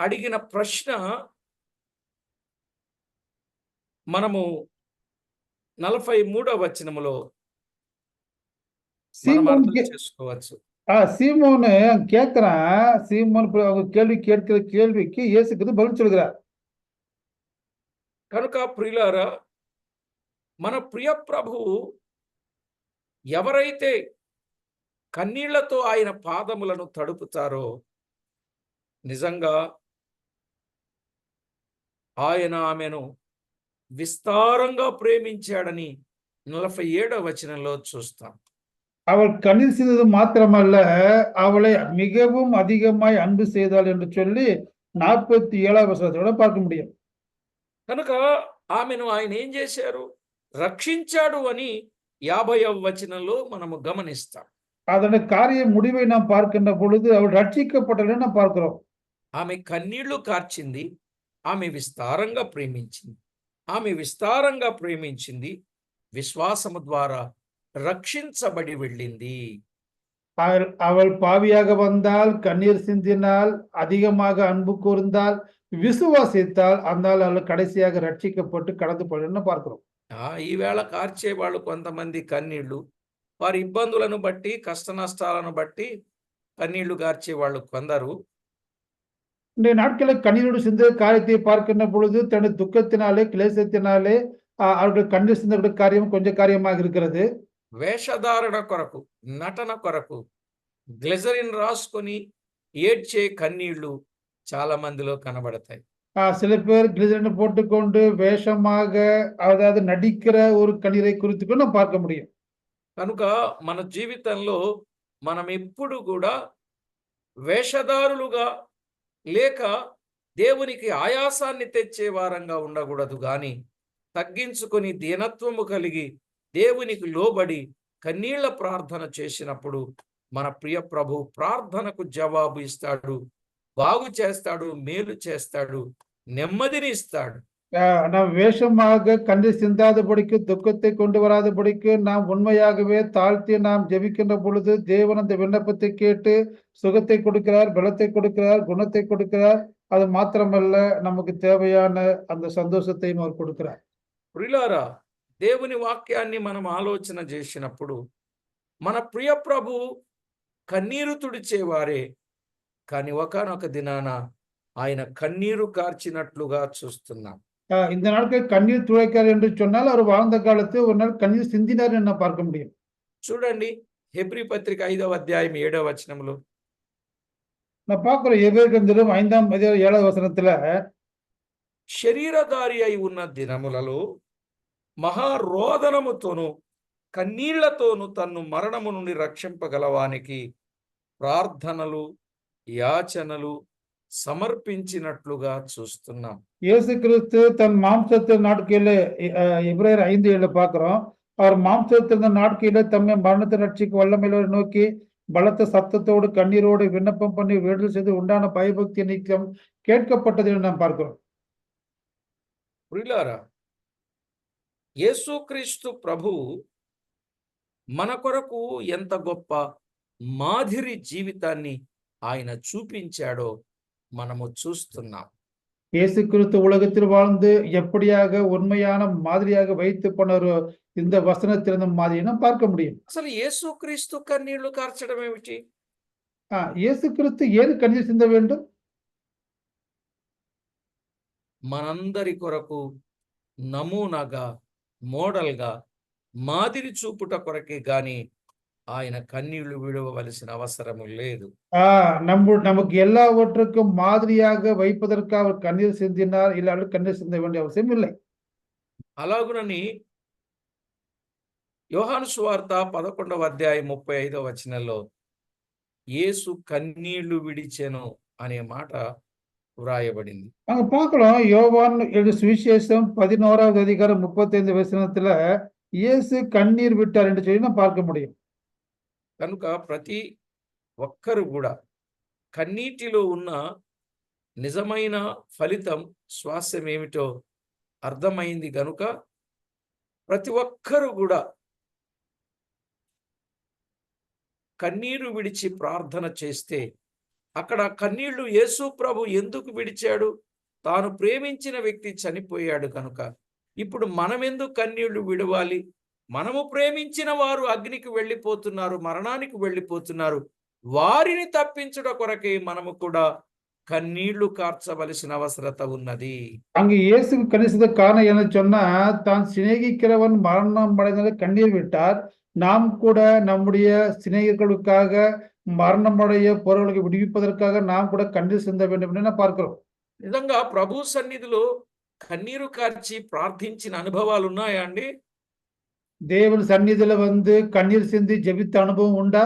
అడిగిన ప్రశ్న మనము 43వ వచనములో చేసుకోవచ్చు. சீமோனு கேட்கிறான். சீமோன் அவங்க கேள்வி கேட்கிற கேள்விக்கு இயேசு கிறிஸ்து பதில் சொல்கிறார். కనుక ప్రియులారా, మన ప్రియ ప్రభువు ఎవరైతే కన్నీళ్లతో ఆయన పాదములను తడుపుతారో నిజంగా ఆయన ఆమెను విస్తారంగా ప్రేమించాడని 47వ వచనంలో చూస్తాం. அவள் கண்ணீர் சிந்தது மாத்திரமல்ல, அவளை மிகவும் அதிகமாய் அன்பு செய்தாள் என்று சொல்லி 47వ వచనంలో பார்க்க முடியும். కనుక ఆమెను ఆయన ఏం చేశారు? రక్షించాడు అని 50వ వచనంలో మనము గమనిస్తాం. அதோட காரிய முடிவை நாம் பார்க்கின்ற பொழுது அவள் ரட்சிக்கப்பட்டதை நாம் பார்க்கிறோம். ఆమె కన్నీళ్లు కార్చింది, ఆమె విస్తారంగా ప్రేమించింది. ఆమె విస్తారంగా ప్రేమించింది, విశ్వాసము ద్వారా రక్షించబడి వెళ్ళింది. அவள் பாவியாக வந்தால், கண்ணீர் சிந்தினால், அதிகமாக அன்பு கூர்ந்தால், விசுவாசித்தால், அந்த அவள் கடைசியாக ரட்சிக்கப்பட்டு கடந்து போயின்னு பார்க்கிறோம். ఈవేళ కార్చే వాళ్ళు కొంతమంది కన్నీళ్లు వారి ఇబ్బందులను బట్టి, కష్ట నష్టాలను బట్టి కన్నీళ్లు కార్చే వాళ్ళు కొందరు. இன்றைய நாட்களில் கண்ணீரோடு சிந்த காரியத்தை பார்க்கின்ற பொழுது தன்னுடைய துக்கத்தினாலே, கிளேசத்தினாலே அவர்கள் கண்ணீர் சிந்தக்கூடிய காரியம் கொஞ்சம் காரியமாக இருக்கிறது. వేషధారణ కొరకు, నటన కొరకు గ్లిజరిన్ రాసుకొని ఏడ్చే కన్నీళ్లు చాలా మందిలో కనబడతాయి. சில பேர் கிளிசரின் போட்டுக்கொண்டு வேஷமாக அதாவது நடிக்கிற ஒரு கண்ணீரை குறித்து கூட நாம் பார்க்க முடியும். కనుక మన జీవితంలో మనం ఎప్పుడు కూడా వేషధారులుగా లేక దేవునికి ఆయాసాన్ని తెచ్చే వారంగా ఉండకూడదు, గాని తగ్గించుకొని దీనత్వము కలిగి దేవునికి లోబడి కన్నీళ్ల ప్రార్థన చేసినప్పుడు మన ప్రియ ప్రభు ప్రార్థనకు జవాబు ఇస్తాడు, బాగు చేస్తాడు, మేలు చేస్తాడు, నెమ్మదిని ఇస్తాడు. நாம் வேஷமாக கண்ணீர் சிந்தாதபடிக்கு, துக்கத்தை கொண்டு வராதபடிக்கு நாம் உண்மையாகவே தாழ்த்தி நாம் ஜெபிக்கின்ற பொழுது தேவன் அந்த விண்ணப்பத்தை கேட்டு சுகத்தை கொடுக்கிறார், பலத்தை கொடுக்கிறார், குணத்தை கொடுக்கிறார். அது மாத்திரமல்ல, நமக்கு தேவையான அந்த సంతోషத்தையும் அவர் கொடுக்கிறார். ప్రియులారా, దేవుని వాక్యాన్ని మనం ఆలోచన చేసినప్పుడు మన ప్రియ ప్రభు కన్నీరు తుడిచేవారే, కానీ ఒకానొక దినాన ఆయన కన్నీరు కార్చినట్లుగా చూస్తున్నాం. இந்த நாட்கள் கண்ணீர் துடைக்கார் என்று சொன்னால் அவர் வாழ்ந்த காலத்தில் ஒரு நாள் கண்ணீர் சிந்தினார் என்று பார்க்க முடியும். చూడండి, హెబ్రీ పత్రిక 5వ అధ్యాయం 7వ వచనంలో நான் பார்க்கிறோம் எபேசியர் 5ஆம் அதிகாரம் 7వ వచనத்துல శరీరధారి అయి ఉన్న దినములలో మహారోదనముతోను కన్నీళ్లతోను తన్ను మరణము నుండి రక్షింపగలవానికి ప్రార్థనలు, యాచనలు సమర్పించినట్లుగా చూస్తున్నాం. இயேசு கிறிஸ்து தன் மாம்சத்தின் நாட்களிலே எபிரேயர் 5:7 பார்க்கிறோம். அவர் மாம்சத்தின் நாட்களிலே தம்மை மரணத்தை ரட்சிக்க வல்லமையோடு நோக்கி பலத்த சத்தத்தோடு கண்ணீரோடு விண்ணப்பம் பண்ணி வேண்டுதல் செய்து உண்டான பயபக்தி நீக்கம் கேட்கப்பட்டது என்று நாம் பார்க்கிறோம். ప్రియులారా, యేసుక్రీస్తు ప్రభు మన కొరకు ఎంత గొప్ప మాదిరి జీవితాన్ని ఆయన చూపించాడో మనము చూస్తున్నాం. இயேசு கிறிஸ்து உலகத்தில் வாழ்ந்து எப்படியாக உண்மையான மாதிரியாக வைத்து போனாரோ இந்த வசனத்திலிருந்து மாதிரியை நாம் பார்க்க முடியும். అసలు యేసుక్రీస్తు కన్నీళ్లు కార్చడం ఏమిటి? இயேசு கிறிஸ்து ஏன் கண்ணீர் சிந்த வேண்டும்? మనందరి కొరకు నమూనాగా, మోడల్గా, మాదిరి చూపుట కొరకే గాని ఆయన కన్నీళ్లు విడవవలసిన అవసరము లేదు. நமக்கு எல்லாவற்றுக்கும் மாதிரியாக வைப்பதற்காக அவர் கண்ணீர் சிந்தினார், இல்லாமல் கண்ணீர் சிந்த வேண்டிய அவசியம் இல்லை. అలాగునని యోహాను సువార్త 11వ అధ్యాయం 35వ వచనంలో యేసు కన్నీళ్లు విడిచెను అనే మాట వ్రాయబడింది. அங்க பார்க்கலாம், யோவான் எழுதிய சுவிசேஷம் 11வது அதிகாரம் 35 வசனத்துல இயேசு கண்ணீர் விட்டார் என்று சொல்லி நாம் பார்க்க முடியும். కనుక ప్రతి ఒక్కరు కూడా కన్నీటిలో ఉన్న నిజమైన ఫలితం, స్వాస్థ్యం ఏమిటో అర్థమైంది గనుక ప్రతి ఒక్కరు కూడా కన్నీరు విడిచి ప్రార్థన చేస్తే అక్కడ కన్నీళ్లు యేసు ప్రభు ఎందుకు విడిచాడు? తాను ప్రేమించిన వ్యక్తి చనిపోయాడు కనుక. ఇప్పుడు మనమెందుకు కన్నీళ్లు విడవాలి? మనము ప్రేమించిన వారు అగ్నికి వెళ్ళిపోతున్నారు, మరణానికి వెళ్ళిపోతున్నారు. వారిని తప్పించుట కొరకే మనము కూడా కన్నీళ్లు కార్చవలసిన అవసరత ఉన్నది. அங்கு இயேசுக்கு கணிசத காரணம் என்ன சொன்னா, தான் சிநேகிக்கிறவன் மரணம் அடைந்ததை கண்ணீர் விட்டார். நாம் கூட நம்முடைய சிநேகிகளுக்காக மரணமடைய போறவர்களுக்கு விடுவிப்பதற்காக நாம் கூட கண்ணீர் சிந்த வேண்டும் என்று பார்க்கிறோம். నిజంగా ప్రభు సన్నిధిలో కన్నీరు కార్చి ప్రార్థించిన అనుభవాలు ఉన్నాయా అండి? தேவன் சந்நிதியில வந்து கண்ணீர் சிந்தி ஜெபித்த அனுபவம் உண்டா?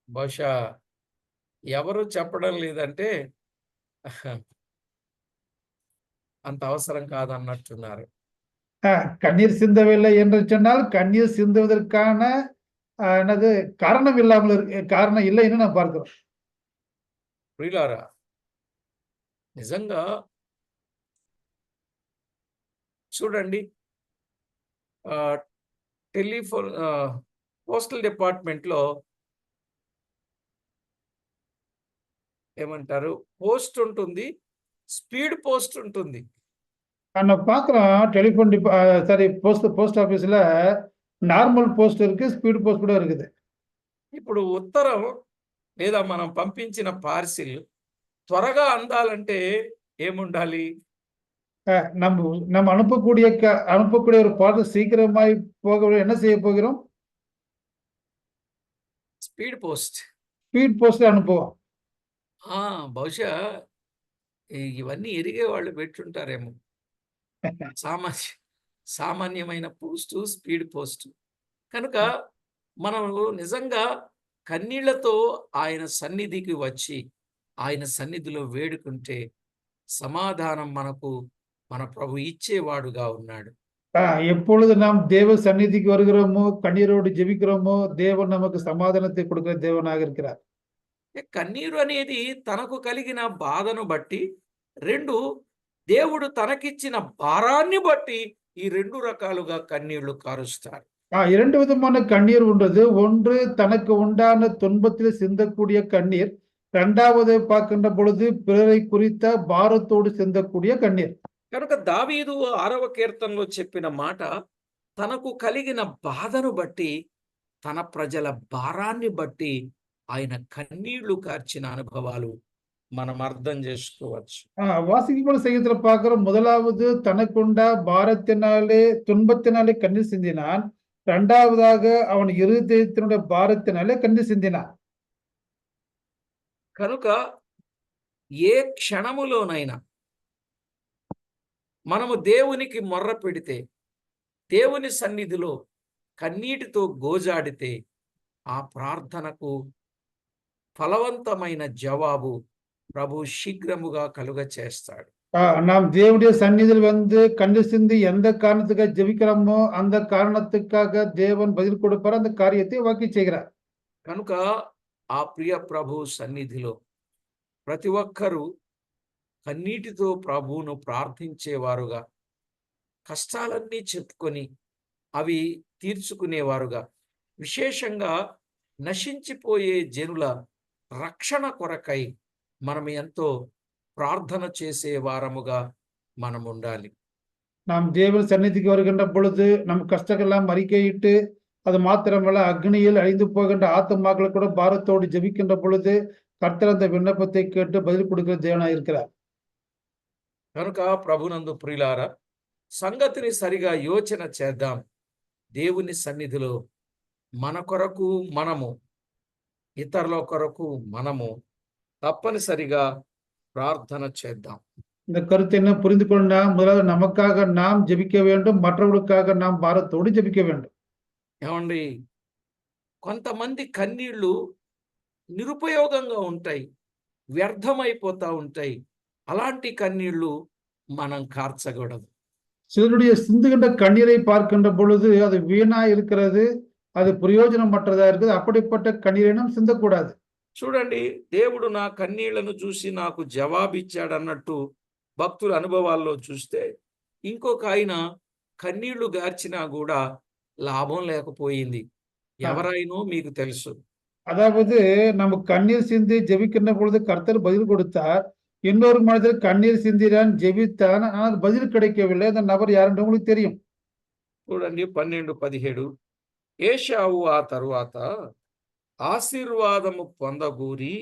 బహుశా ఎవరు చెప్పడం లేదంటే అంత అవసరం కాదన్నట్టున్నారు. கண்ணீர் சிந்தவில்லை என்று சொன்னால் கண்ணீர் சிந்துவதற்கான என்னது காரணம் இல்லாமல் காரணம் இல்லை என்று நாம் பார்க்கிறோம். ప్రియులారా, నిజంగా చూడండి, టెలిఫోన్ పోస్టల్ డిపార్ట్మెంట్లో ఏమంటారు, పోస్ట్ ఉంటుంది, స్పీడ్ పోస్ట్ ఉంటుంది. நம்ம பார்க்கிறோம் டெலிஃபோன் சாரி போஸ்ட் ஆபீஸ்ல நார்மல் போஸ்ட் இருக்கு, ஸ்பீட் போஸ்ட் கூட இருக்குது. ఇప్పుడు ఉత్తరం లేదా మనం పంపించిన పార్సిల్ త్వరగా అందాలంటే ఏముండాలి? நம்ம நம்ம அனுப்பக்கூடிய ஒரு பாடல் சீக்கிரமாய் போக என்ன செய்ய போகிறோம்? Speed post. ஸ்பீட் போஸ்ட் அனுப்புவோம். బహుశా ఇవన్నీ ఎరిగే వాళ్ళు పెట్టుంటారేమో. సామాన్యమైన పోస్టు, స్పీడ్ పోస్టు. కనుక మనం నిజంగా కన్నీళ్లతో ఆయన సన్నిధికి వచ్చి ఆయన సన్నిధిలో వేడుకుంటే సమాధానం మనకు మన ప్రభు ఇచ్చేవాడుగా ఉన్నాడు. எப்பொழுது நாம் தேவ சந்நிதிக்கு வருகிறோமோ, கண்ணீரோடு ஜெபிக்கிறோமோ, தேவன் நமக்கு சமாதானத்தை கொடுக்கிற தேவனாக இருக்கிறார். కన్నీరు అనేది తనకు కలిగిన బాధను బట్టి, 2 దేవుడు తనకిచ్చిన భారాన్ని బట్టి ఈ 2 రకాలుగా కన్నీళ్లు కారుస్తారు. 2 விதமான கண்ணீர் உண்டது. ஒன்று தனக்கு உண்டான துன்பத்தில் சிந்தக்கூடிய கண்ணீர். 2வது பார்க்கின்ற பொழுது பிறரை குறித்த பாரத்தோடு சிந்தக்கூடிய கண்ணீர். కనుక దావీదు 6వ కీర్తనలో చెప్పిన మాట, తనకు కలిగిన బాధను బట్టి, తన ప్రజల భారాన్ని బట్టి ఆయన కన్నీళ్లు కార్చిన అనుభవాలు మనం అర్థం చేసుకోవచ్చు. வாசிக்கப்பட்ட செய்தியில பார்க்கிறோம், முதலாவது தனக்குண்ட பாரத்தினாலே துன்பத்தினாலே கண்ணீர் சிந்தினான். 2வதாக அவன் இருதயத்தினுடைய பாரத்தினாலே கண்ணீர் சிந்தினான். కనుక ఏ క్షణములోనైనా మనము దేవునికి మొర్ర పెడితే, దేవుని సన్నిధిలో కన్నీటితో గోజాడితే, ఆ ప్రార్థనకు ఫలవంతమైన జవాబు ప్రభు శీఘ్రముగా కలుగ చేస్తాడు. நாம் தேவனுடைய சந்நிதியில் வந்து கண்ணீர் சிந்தி எந்த காரணத்துக்காக ஜெபிக்கிறோமோ அந்த காரணத்துக்காக தேவன் பதில் கொடுப்பார், அந்த காரியத்தை வாக்கி செய்கிறார். కనుక ఆ ప్రియ ప్రభు సన్నిధిలో ప్రతి ఒక్కరూ కన్నీటితో ప్రభువును ప్రార్థించేవారుగా, కష్టాలన్నీ చెప్పుకొని అవి తీర్చుకునేవారుగా, విశేషంగా నశించిపోయే జనుల రక్షణ కొరకై మనం ఎంతో ప్రార్థన చేసే వారముగా మనం ఉండాలి. நாம் தேவன் சந்நிதிக்கு வருகின்ற பொழுது நம் கஷ்டங்கள்லாம் அறிக்கையிட்டு, அது மாத்திரமல்ல அக்னியில் அழிந்து போகின்ற ஆத்துமாக்களை கூட பாரத்தோடு ஜெபிக்கின்ற பொழுது கர்த்தர் அந்த விண்ணப்பத்தை கேட்டு பதில் கொடுக்கிற தேவனாய் இருக்கிறார். కనుక ప్రభునందు ప్రియులారా, సంగతిని సరిగా యోచన చేద్దాం. దేవుని సన్నిధిలో మన కొరకు మనము, ఇతరుల కొరకు మనము తప్పనిసరిగా ప్రార్థన చేద్దాం. இந்த கருத்தை என்ன புரிந்து கொண்டா, முதலாவது நமக்காக நாம் ஜெபிக்க வேண்டும், மற்றவர்களுக்காக நாம் பாரத்தோடு ஜெபிக்க வேண்டும். ఏమండి, కొంతమంది కన్నీళ్లు నిరుపయోగంగా ఉంటాయి, వ్యర్థమైపోతా ఉంటాయి. అలాంటి కన్నీళ్లు మనం కార్చకూడదు. சிலருடைய சிந்துகின்ற கண்ணீரை பார்க்கின்ற பொழுது அது வீணா இருக்கிறது, அது பிரயோஜனமற்றதா இருக்குது. அப்படிப்பட்ட கண்ணீரை நாம் சிந்தக்கூடாது. చూడండి, దేవుడు నా కన్నీళ్లను చూసి నాకు జవాబిచ్చాడు అన్నట్టు భక్తుల అనుభవాల్లో చూస్తే, ఇంకొక ఆయన కన్నీళ్లు గార్చినా కూడా లాభం లేకపోయింది. ఎవరైనో మీకు తెలుసు. அதாவது நம்ம கண்ணீர் சிந்தி ஜெபிக்கின்ற பொழுது கர்த்தர் பதில் கொடுத்தார். இன்னொரு மனிதர் கண்ணீர் சிந்தினான், ஜெபித்தான், ஆனால் பதில் கிடைக்கவில்லை. அந்த நபர் யாருன்னு உங்களுக்கு தெரியும். చూడండి 12:17 ఏశావు ఆ తరువాత ఆశీర్వాదము పొందగూరి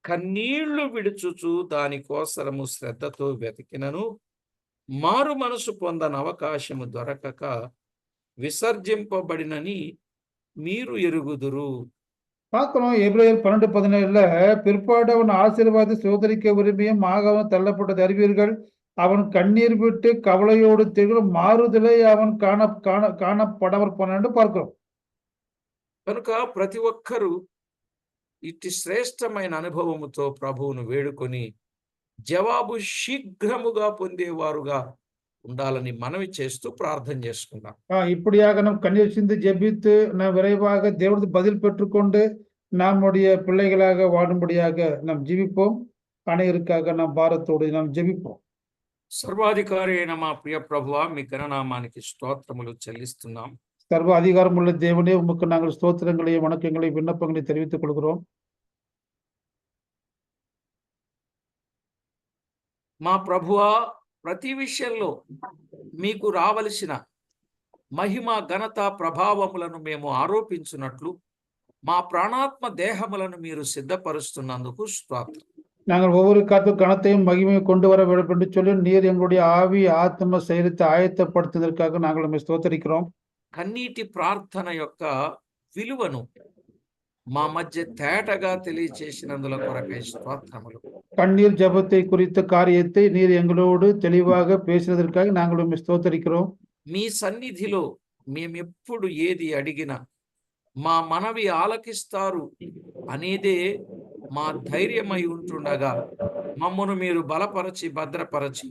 కన్నీళ్లు విడుచుచు దానికోసరము శ్రద్ధతో వెతికినను మారు మనసు పొందని అవకాశము దొరకక విసర్జింపబడినని మీరు ఎరుగుదురు. பார்க்கிறோம் எபிரேயர் 12:17 பிற்பாடு அவன் ஆசீர்வாதி சோதரிக்க விரும்பியும் ஆகவும் தள்ளப்பட்டது அறிவீர்கள். அவன் கண்ணீர் விட்டு கவலையோடு திகழும் மாறுதலை அவன் காணப்படவர் போனான்னு பார்க்கிறோம். కనుక ప్రతి ఒక్కరూ ఇట్టి శ్రేష్టమైన అనుభవముతో ప్రభువును వేడుకొని జవాబు శీఘ్రముగా పొందేవారుగా ఉండాలని మనవి చేస్తూ ప్రార్థన చేసుకుందాం. இப்படியாக நாம் கண்ணீர் சிந்து ஜெபித்து நாம் விரைவாக தேவனது பதில் பெற்றுக்கொண்டு நம்முடைய பிள்ளைகளாக வாழும்படியாக நாம் ஜெபிப்போம். அனைவருக்காக நாம் பாரத்தோடு நாம் ஜெபிப்போம். సర్వాధికారి అయిన మా ప్రియ ప్రభువా, మీ ఘననామానికి స్తోత్రములు చెల్లిస్తున్నాం. சர்வ அதிகாரம் உள்ள தேவனே, உமக்கு நாங்கள் ஸ்தோத்திரங்களையும் வணக்கங்களையும் விண்ணப்பங்களையும் தெரிவித்துக் கொள்கிறோம். మా ప్రభువా, ప్రతి విషయంలో మీకు రావలసిన మహిమ ఘనత ప్రభావములను మేము ఆరోపించున్నట్లు మా ప్రాణాత్మ దేహములను మీరు సిద్ధపరుస్తున్నందుకు స్తోత్రం. நாங்கள் ஒவ்வொரு காத்து கணத்தையும் மகிமையை கொண்டு வர வேண்டும் என்று சொல்லி நீர் எங்களுடைய ஆவி ஆத்ம சரீரத்தை ஆயத்தப்படுத்துவதற்காக நாங்கள் உம்மை ஸ்தோத்தரிக்கிறோம். కన్నీటి ప్రార్థన యొక్క విలువను మా మధ్య తేటగా తెలియచేసినందుల కొరకై స్తోత్రములు. கண்ணீர் ஜெபத்தை குறித்த காரியத்தை நீர் எங்களோடு தெளிவாக பேசினதற்காக நாங்கள் உம்மை ஸ்தோத்தரிக்கிறோம். మీ సన్నిధిలో మేమెప్పుడు ఏది అడిగినా మా మనవి ఆలకిస్తారు అనేదే మా ధైర్యమై ఉంటుండగా మమ్మను మీరు బలపరచి భద్రపరచి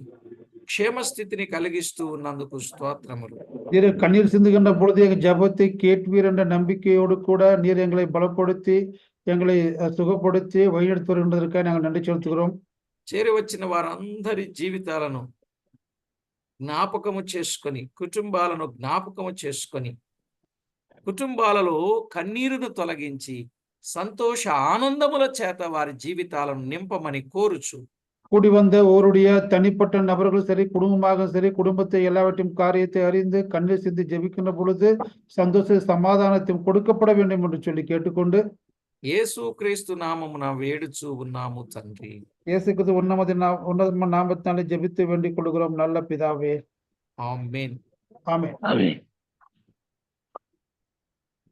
క్షేమస్థితిని కలిగిస్తూ ఉన్నందుకు స్తోత్రములు. நீர் கண்ணீர் சிந்துகின்ற பொழுது எங்கள் ஜெபத்தை கேட்பீர் என்ற நம்பிக்கையோடு கூட நீர் எங்களை பலப்படுத்தி எங்களை சுகப்படுத்தி வழிநடத்தி வருகின்றதற்காக நாங்கள் நன்றி செலுத்துகிறோம். చేరి వచ్చిన వారందరి జీవితాలను జ్ఞాపకము చేసుకొని, కుటుంబాలను జ్ఞాపకము చేసుకొని, కుటుంబాలలో కన్నీరును తొలగించి సంతోష ఆనందముల చేత వారి జీవితాలను నింపమని కోరుచు, கூடி வந்த ஓருடைய தனிப்பட்ட நபர்கள் சரி, குடும்பமாக சரி, குடும்பத்தை எல்லாவற்றையும் காரியத்தை அறிந்து கண்ணீர் சிந்தி ஜெபிக்கின்ற பொழுது சந்தோஷ சமாதானத்தையும் கொடுக்கப்பட வேண்டும் என்று சொல்லி கேட்டுக்கொண்டு యేసుక్రీస్తు నామమున వేడుచు ఉన్నాము తండ్రి. இயேசு கிறிஸ்து உன்னதமான நாமத்தினாலே ஜெபித்து வேண்டிக் கொள்கிறோம் நல்ல பிதாவே. ఆమేన్. ஆமென். ஆமென்.